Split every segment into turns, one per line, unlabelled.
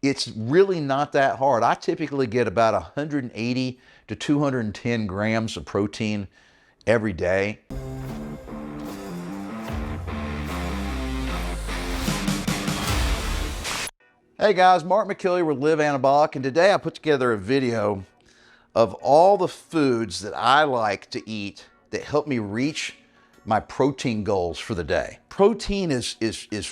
It's really not that hard. I typically get about 180 to 210 grams of protein every day. Hey guys, Mark McKillier with Live Anabolic, and today I put together a video of all the foods that I like to eat that help me reach my protein goals for the day. Protein is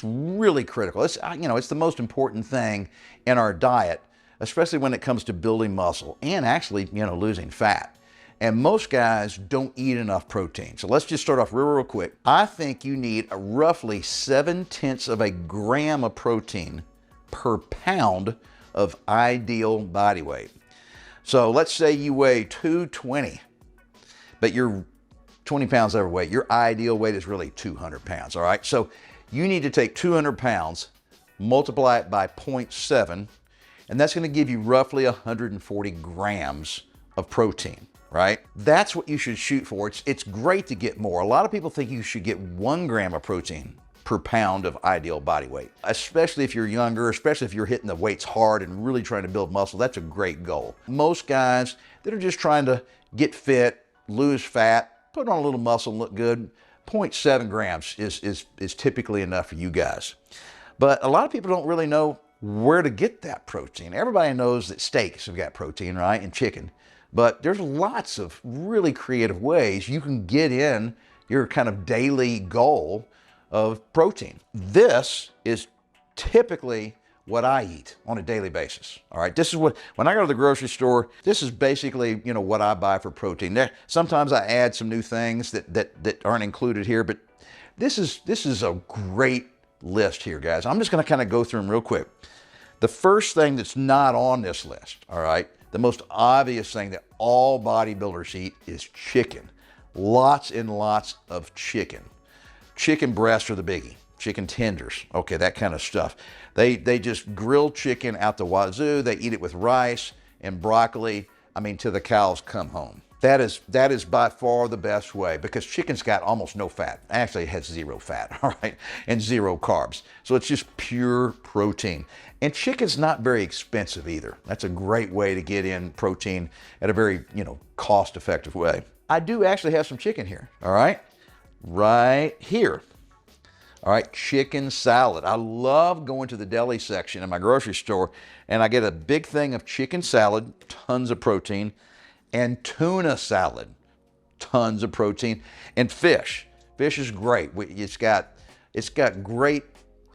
really critical. It's it's the most important thing in our diet, especially when it comes to building muscle and actually losing fat. And most guys don't eat enough protein. So let's just start off real quick. I think you need a roughly 0.7 of a gram of protein per pound of ideal body weight. So let's say you weigh 220, but you're 20 pounds overweight. Your ideal weight is really 200 pounds, all right? So you need to take 200 pounds, multiply it by 0.7, and that's gonna give you roughly 140 grams of protein, right? That's what you should shoot for. It's great to get more. A lot of people think you should get 1 gram of protein per pound of ideal body weight, especially if you're younger, especially if you're hitting the weights hard and really trying to build muscle. That's a great goal. Most guys that are just trying to get fit, lose fat, put on a little muscle and look good, 0.7 grams is typically enough for you guys. But a lot of people don't really know where to get that protein. Everybody knows that steaks have got protein, right? And chicken. But there's lots of really creative ways you can get in your kind of daily goal of protein. This is typically what I eat on a daily basis. All right, this is what, when I go to the grocery store, this is basically, what I buy for protein. Sometimes I add some new things that aren't included here, but this is a great list here, guys. I'm just gonna kind of go through them real quick. The first thing that's not on this list, all right, the most obvious thing that all bodybuilders eat is chicken. Lots and lots of chicken. Chicken breasts are the biggie. Chicken tenders, okay, that kind of stuff. They just grill chicken out the wazoo. They eat it with rice and broccoli. I mean, till the cows come home. That is by far the best way, because chicken's got almost no fat. Actually, it has 0 fat, all right, and 0 carbs. So it's just pure protein. And chicken's not very expensive either. That's a great way to get in protein at a very, cost-effective way. I do actually have some chicken here, all right? Right here. All right, chicken salad. I love going to the deli section in my grocery store, and I get a big thing of chicken salad, tons of protein, and tuna salad, tons of protein, and fish. Fish is great. It's got great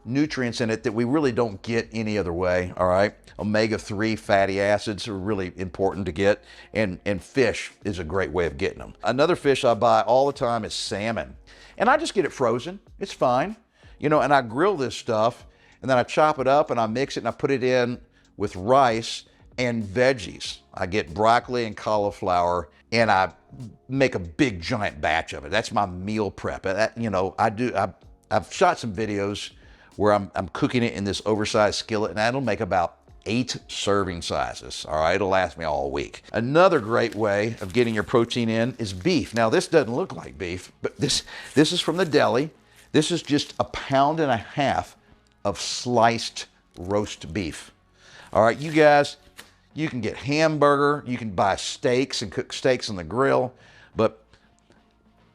nutrients in it that we really don't get any other way, all right? Omega-3 fatty acids are really important to get, and fish is a great way of getting them. Another fish I buy all the time is salmon, and I just get it frozen. It's fine, and I grill this stuff, and then I chop it up, and I mix it, and I put it in with rice and veggies. I get broccoli and cauliflower, and I make a big giant batch of it. That's my meal prep. I've shot some videos where I'm cooking it in this oversized skillet, and that'll make about 8 serving sizes. All right, it'll last me all week. Another great way of getting your protein in is beef. Now, this doesn't look like beef, but this is from the deli. This is just 1.5 pounds of sliced roast beef. All right, you guys, you can get hamburger, you can buy steaks and cook steaks on the grill, but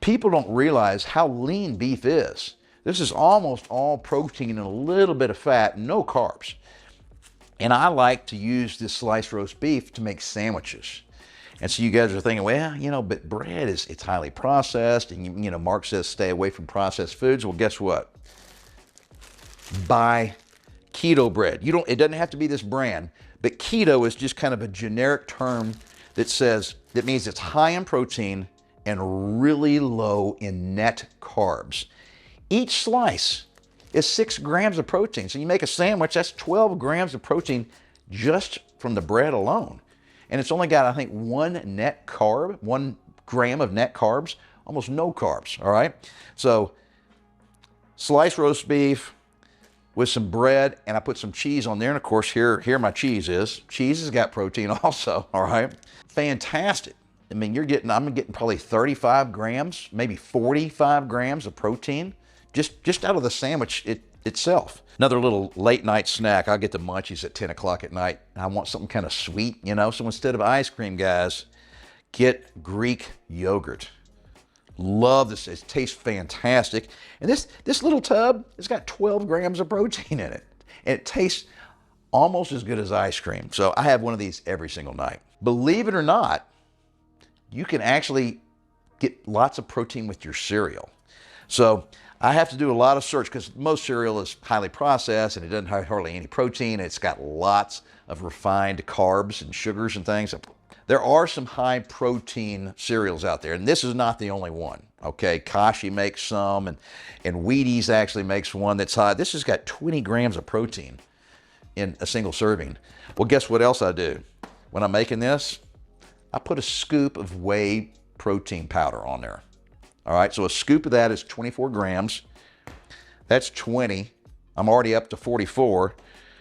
people don't realize how lean beef is. This is almost all protein and a little bit of fat, no carbs. And I like to use this sliced roast beef to make sandwiches. And so you guys are thinking, well, but bread it's highly processed, and Mark says stay away from processed foods. Well, guess what? Buy keto bread. It doesn't have to be this brand, but keto is just kind of a generic term that means it's high in protein and really low in net carbs. Each slice is 6 grams of protein. So you make a sandwich, that's 12 grams of protein just from the bread alone. And it's only got, I think, 1 gram of net carbs, almost no carbs, all right? So sliced roast beef with some bread, and I put some cheese on there. And of course, here my cheese is. Cheese has got protein also, all right? Fantastic. I mean, I'm getting probably 35 grams, maybe 45 grams of protein just out of the sandwich itself. Another little late night snack. I'll get the munchies at 10 o'clock at night. I want something kind of sweet, you know? So instead of ice cream, guys, get Greek yogurt. Love this. It tastes fantastic. And this little tub has got 12 grams of protein in it. And it tastes almost as good as ice cream. So I have one of these every single night. Believe it or not, you can actually get lots of protein with your cereal. So I have to do a lot of search because most cereal is highly processed and it doesn't have hardly any protein. It's got lots of refined carbs and sugars and things. There are some high protein cereals out there, and this is not the only one. Okay, Kashi makes some, and Wheaties actually makes one that's high. This has got 20 grams of protein in a single serving. Well, guess what else I do? When I'm making this, I put a scoop of whey protein powder on there. All right, so a scoop of that is 24 grams. That's 20. I'm already up to 44.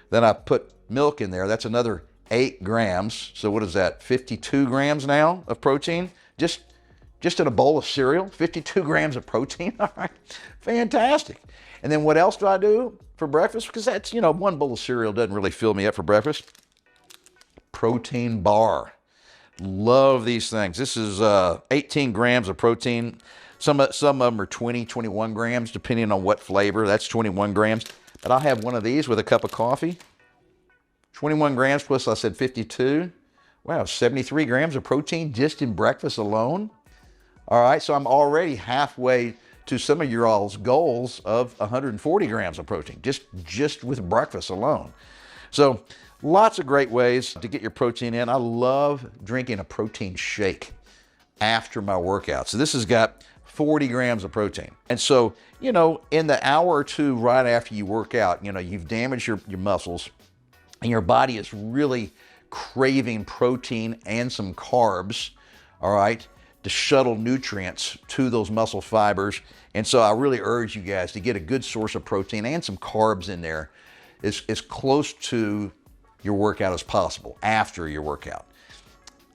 Then I put milk in there. That's another 8 grams. So what is that? 52 grams now of protein? Just in a bowl of cereal, 52 grams of protein. All right, fantastic. And then what else do I do for breakfast? Because that's, you know, one bowl of cereal doesn't really fill me up for breakfast. Protein bar. Love these things. This is 18 grams of protein. Some of them are 20, 21 grams, depending on what flavor. That's 21 grams. But I'll have one of these with a cup of coffee. 21 grams plus, I said 52. Wow, 73 grams of protein just in breakfast alone. All right, so I'm already halfway to some of your all's goals of 140 grams of protein, just with breakfast alone. So lots of great ways to get your protein in. I love drinking a protein shake after my workout. So this has got 40 grams of protein. And so, you know, in the hour or two right after you work out, you know, you've damaged your muscles and your body is really craving protein and some carbs, all right, to shuttle nutrients to those muscle fibers. And so I really urge you guys to get a good source of protein and some carbs in there as close to your workout as possible after your workout.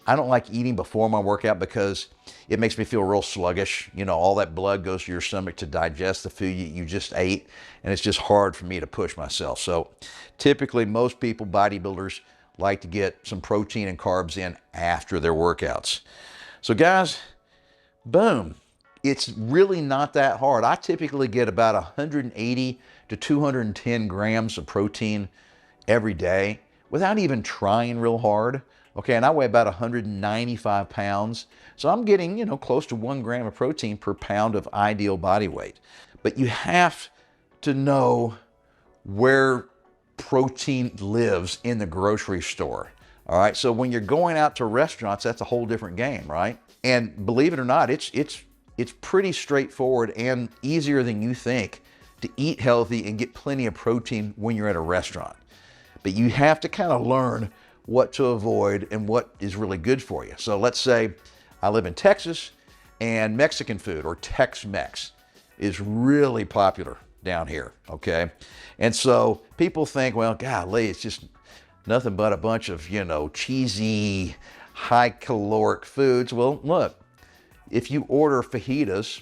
I don't like eating before my workout because it makes me feel real sluggish. You know, all that blood goes to your stomach to digest the food you just ate, and it's just hard for me to push myself. So typically most people, bodybuilders, like to get some protein and carbs in after their workouts. So guys, boom. It's really not that hard. I typically get about 180 to 210 grams of protein every day without even trying real hard. Okay, and I weigh about 195 pounds. So I'm getting, you know, close to 1 gram of protein per pound of ideal body weight. But you have to know where protein lives in the grocery store. All right, so when you're going out to restaurants, that's a whole different game, right? And believe it or not, it's pretty straightforward and easier than you think to eat healthy and get plenty of protein when you're at a restaurant. But you have to kind of learn what to avoid and what is really good for you. So let's say I live in Texas and Mexican food, or Tex-Mex, is really popular down here, okay? And so people think, well, golly, it's just nothing but a bunch of, you know, cheesy, high caloric foods. Well, look, if you order fajitas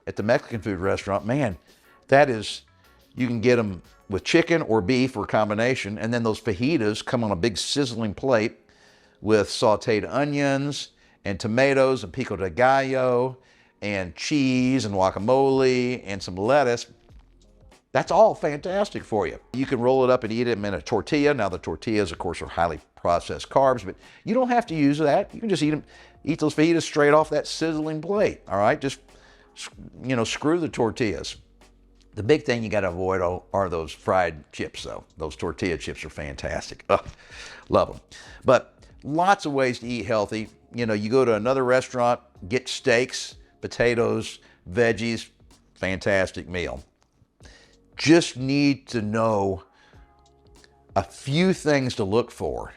at the Mexican food restaurant, man, that is, you can get them with chicken or beef or a combination, and then those fajitas come on a big sizzling plate with sauteed onions and tomatoes and pico de gallo and cheese and guacamole and some lettuce. That's all fantastic for you. You can roll it up and eat it in a tortilla. Now the tortillas, of course, are highly processed carbs, but you don't have to use that. You can just eat those fajitas straight off that sizzling plate, all right? Just, you know, screw the tortillas. The big thing you got to avoid are those fried chips, though. Those tortilla chips are fantastic. Ugh, love them. But lots of ways to eat healthy. You know, you go to another restaurant, get steaks, potatoes, veggies, fantastic meal. Just need to know a few things to look for.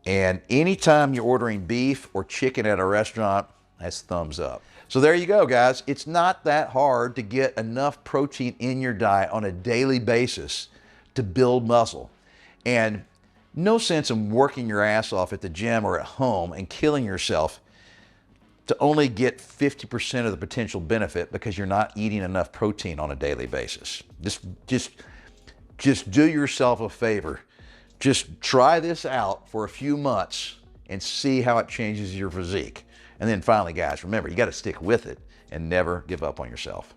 And anytime you're ordering beef or chicken at a restaurant, that's thumbs up. So there you go, guys. It's not that hard to get enough protein in your diet on a daily basis to build muscle. And no sense in working your ass off at the gym or at home and killing yourself to only get 50% of the potential benefit because you're not eating enough protein on a daily basis. Just do yourself a favor. Just try this out for a few months and see how it changes your physique. And then finally, guys, remember, you got to stick with it and never give up on yourself.